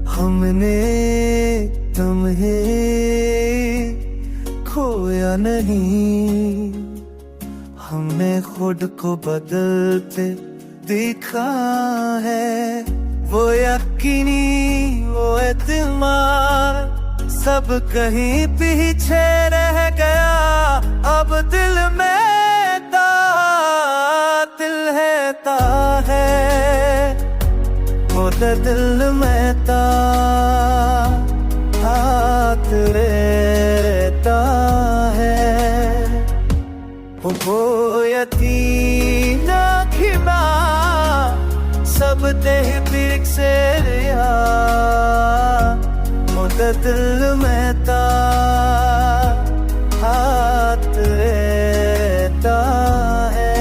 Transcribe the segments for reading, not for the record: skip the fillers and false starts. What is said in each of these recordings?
हमने तुम्हें खोया नहीं, हमने खुद को बदलते देखा है। वो यकीनी वो एतमाद सब कहीं पीछे रह गया। अब दिल में दिल है ता है, वो दिल में हाथ रहता है। वो यतीम खिमा सब देह पीक से रिया, वो दिल में हाथ रहता है।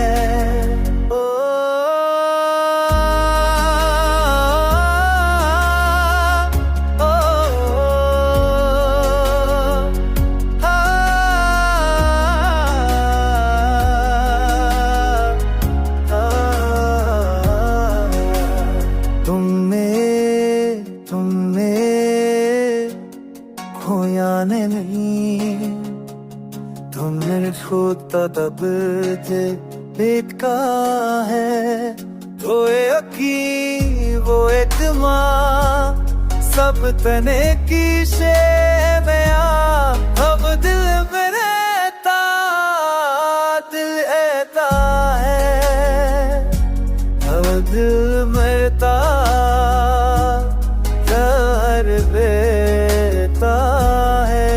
खोया नहीं, तुमने खुद तब से देखा है। वो यकीन वो एतमाद सब तने की शे में अब दिल में रहता दिल ऐता है। अब दिल मरता कर बेता है।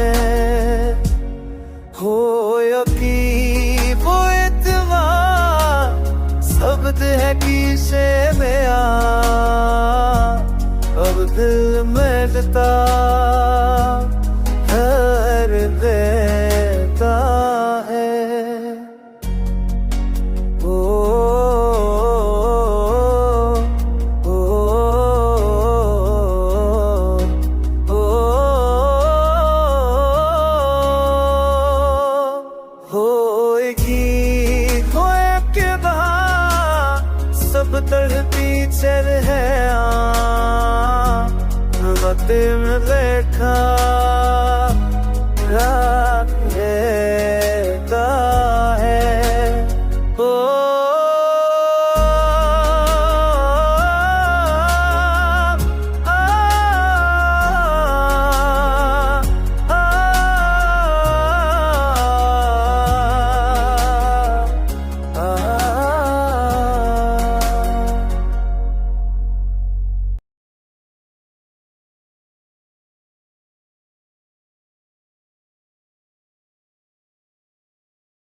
हो यकीन वो एतमाद शब्द है किसे में अब दिल मरता कर बेता है। सब तरह पीछे है में बैठा